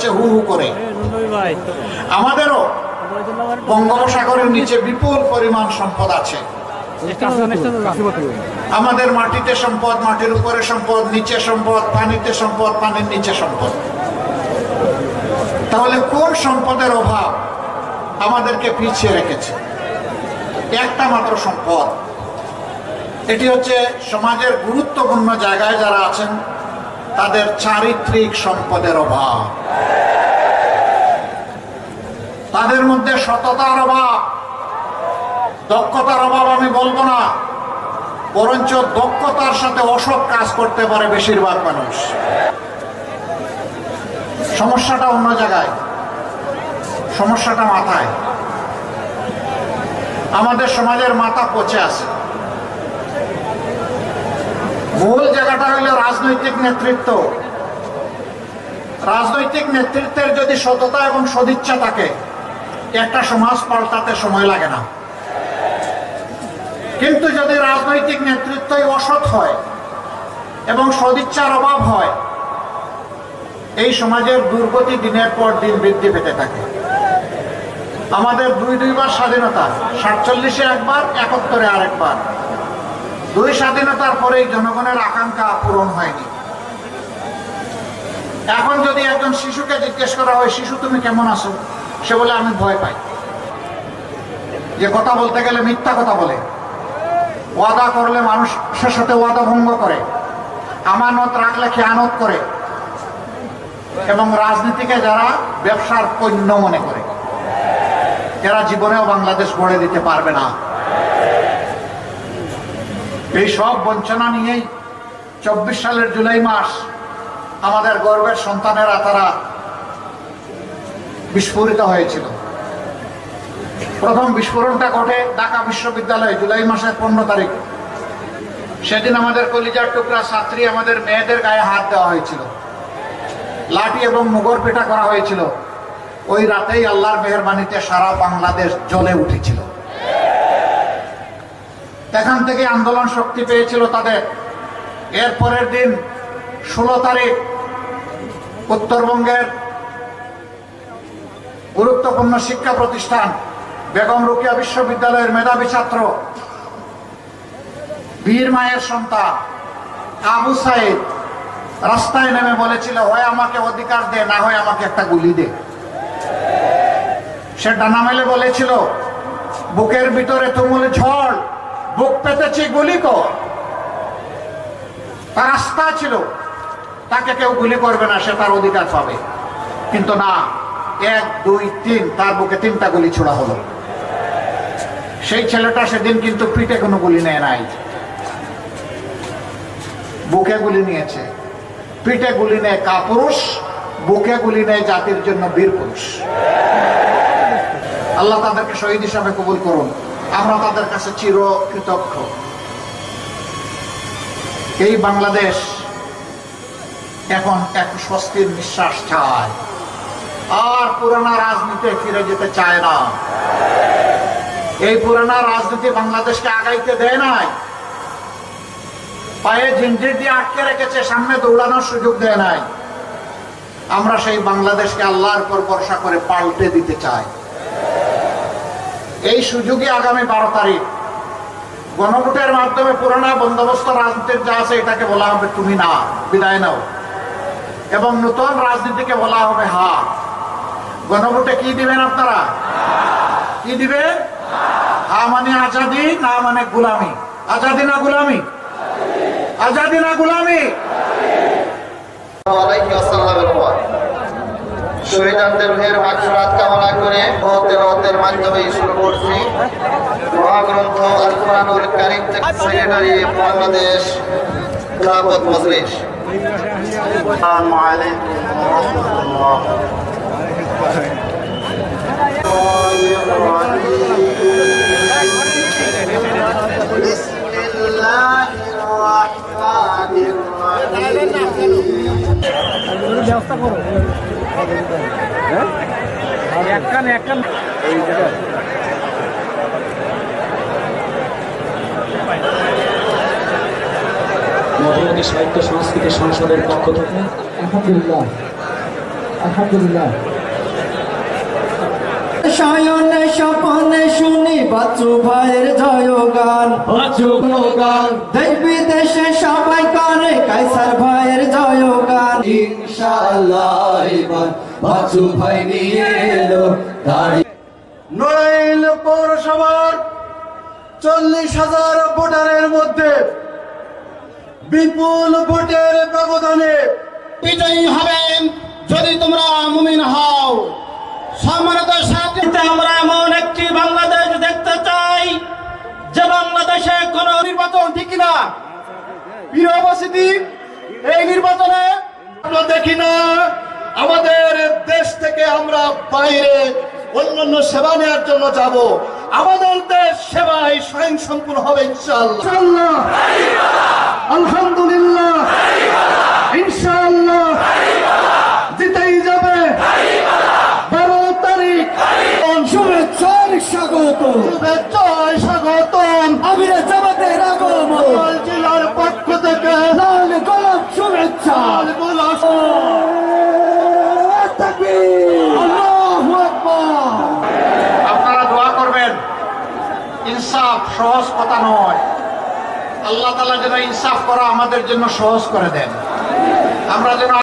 যাচ্ছে হু হু করে। আমাদেরও বঙ্গোপসাগরের নিচে বিপুল পরিমাণ সম্পদ আছে। আমাদের মাটিতে সম্পদ, মাটির উপরে সম্পদ, নিচে সম্পদ, পানিতে সম্পদ, পানির নিচে সম্পদ। তাহলে কোন সম্পদের অভাব আমাদেরকে পিছিয়ে রেখেছে? একটা মাত্র সম্পদ, এটি হচ্ছে সমাজের গুরুত্বপূর্ণ জায়গায় যারা আছেন তাদের চারিত্রিক সম্পদের অভাব। তাদের মধ্যে সততার অভাব, দক্ষতার অভাব আমি বলবো না, বরঞ্চ দক্ষতার সাথে অসৎ কাজ করতে পারে বেশিরভাগ মানুষ। সমস্যাটা অন্য জায়গায়, সমস্যাটা মাথায়। আমাদের সমাজের মাথা পচে আছে। মূল জায়গাটা হইল রাজনৈতিক নেতৃত্ব। রাজনৈতিক নেতৃত্বের যদি সততা এবং সদিচ্ছা থাকে, একটা সমাজ পাল্টাতে সময় লাগে না। কিন্তু যদি রাজনৈতিক নেতৃত্বই অসৎ হয় এবং সদিচ্ছার অভাব হয়, এই সমাজের দুর্গতি দিনের পর দিন বৃদ্ধি পেতে থাকে। আমাদের দুইবার স্বাধীনতা, 47-এ একবার, 71-এ আরেকবার। দুই স্বাধীনতার পরেই জনগণের আকাঙ্ক্ষা পূরণ হয়নি। এখন যদি একজন শিশুকে জিজ্ঞেস করা হয়, শিশু তুমি কেমন আছো, সে বলে আমি ভয় পাই। যে কথা বলতে গেলে মিথ্যা কথা বলে, ওয়াদা করলে মানুষের সাথে ওয়াদা ভঙ্গ করে, আমানত রাখলে খেয়ানত করে, এবং রাজনীতিকে যারা ব্যবসার পণ্য মনে করে, এরা জীবনেও বাংলাদেশ গড়ে দিতে পারবে না। এই সব বঞ্চনা নিয়েই 24 সালের জুলাই মাস আমাদের গর্বের সন্তানেরা তারা বিস্ফোরিত হয়েছিল। প্রথম বিস্ফোরণটা ঘটে ঢাকা বিশ্ববিদ্যালয়ে জুলাই মাসের 15 তারিখ। সেদিন আমাদের কলিজার টুকরা ছাত্রী, আমাদের মেয়েদের গায়ে হাত দেওয়া হয়েছিল, লাঠি এবং মুগর পেটা করা হয়েছিল। ওই রাতেই আল্লাহর মেহেরবানিতে সারা বাংলাদেশ জ্বলে উঠেছিল। এখান থেকে আন্দোলন শক্তি পেয়েছিল তাদের। এর পরের দিন 16 তারিখ উত্তরবঙ্গের গুরুত্বপূর্ণ শিক্ষা প্রতিষ্ঠান বেগম রোকেয়া বিশ্ববিদ্যালয়ের মেধাবী ছাত্র, বীর মায়ের সন্তান আবু সাইদ রাস্তায় নেমে বলেছিল, হয় আমাকে অধিকার দে, না হয় আমাকে একটা গুলি দে। সে ডানা মেলে বলেছিল, বুকের ভিতরে তুমুল ঝড়, বুক পেতেছি, গুলি কর। তার আস্থা ছিল তাকে কেউ গুলি করবে না, সে তার অধিকার পাবে। কিন্তু না, 1, 2, 3 তার বুকে 3টা গুলি ছোড়া হলো। সেই ছেলেটা সেদিন কিন্তু পিঠে কোনো গুলি নেয় নাই, বুকে গুলি নিয়েছে। পিঠে গুলি নেয় কাপুরুষ, বুকে গুলি নেয় জাতির জন্য বীর পুরুষ। আল্লাহ তাদেরকে শহীদ হিসাবে কবুল করুন। আমরা তাদের কাছে চির কৃতজ্ঞ। এই বাংলাদেশ এখন এক স্বস্তির নিঃশ্বাস চায়, আর পুরানা রাজনীতি ফিরে যেতে চায় না। এই পুরানা রাজনীতি বাংলাদেশকে আগাইতে দেয় নাই, পায়ে জিঞ্জির দিয়ে আটকে রেখেছে, সামনে দৌড়ানোর সুযোগ দেয় নাই। আমরা সেই বাংলাদেশকে আল্লাহর উপর ভরসা করে পাল্টে দিতে চাই। এই সুযোগে আগামী 12 তারিখ গণভোটের মাধ্যমে পুরানা বন্দোবস্ত রাজনীতির যা আছে এটাকে বলা হবে তুমি না, বিদায় নাও, এবং নতুন রাজনীতিকে বলা হবে হা। গণভোটে কি দিবেন আপনারা? কি দিবেন? হা মানে আজাদি, না মানে গুলামি। আজাদি না গুলামি? আজাদি না গুলামি? শহীদদের রুহের মাগফিরাত কামনা করে মুহূর্তের মাধ্যমে শুরু করছি মহাগ্রন্থ আল কুরআনুল কারীম থেকে সেক্রেটারি বাংলাদেশ খিলাফত মজলিস। আসসালামু আলাইকুম ওয়া রাহমাতুল্লাহ। বিসমিল্লাহির রাহমানির রাহিম। ব্যবস্থা করো। মধুমতি সাহিত্য সংস্কৃতি সংসদের পক্ষ থেকে আলহামদুলিল্লাহ আলহামদুলিল্লাহ। শয়নে স্বপনে শুনি বাচ্চু ভাইয়ের জয়গান, বাচ্চু গান দেশ বিদেশে সবাই করে কাইসার ভাইয়ের জয়গান। ইনশাআল্লাহ এবার বাচ্চু ভাই নিয়ে এলো দাড়ি। নড়াইল পৌরসভার 40,000 ভোটারের মধ্যে বিপুল ভোটের ব্যবধানে বিজয়ী হবেন যদি তোমরা মুমিন হও। সম্মানিত সাথী, আমরা এমন একটি বাংলাদেশ দেখতে চাই যে বাংলাদেশে কোন নির্বাচন ঠিক না। প্রিয় উপস্থিতি, এই নির্বাচনে আমরা দেখি না আমাদের দেশ থেকে আমরা বাইরে অন্যান্য সেবা নেওয়ার জন্য যাব। আমাদের দেশ সেবায় স্বয়ং সম্পূর্ণ হবে ইনশাআল্লাহ। আলহামদুলিল্লাহ, ইনশাআল্লাহ জিতেই যাবে। 12 তারিখ শুভেচ্ছার স্বাগত, শুভেচ্ছায় স্বাগতম। আমিরে জামাতের আগমন, লাল জেলার পক্ষ থেকে লাল গোলাপ শুভেচ্ছা। লাল গোলাপ। তাকবীর, আল্লাহু আকবার। আপনারা দোয়া করবেন। ইনসাফ সহজ কথা নয়। আল্লাহ তাআলা যেন ইনসাফ করা আমাদের জন্য সহজ করে দেন। আমরা যেন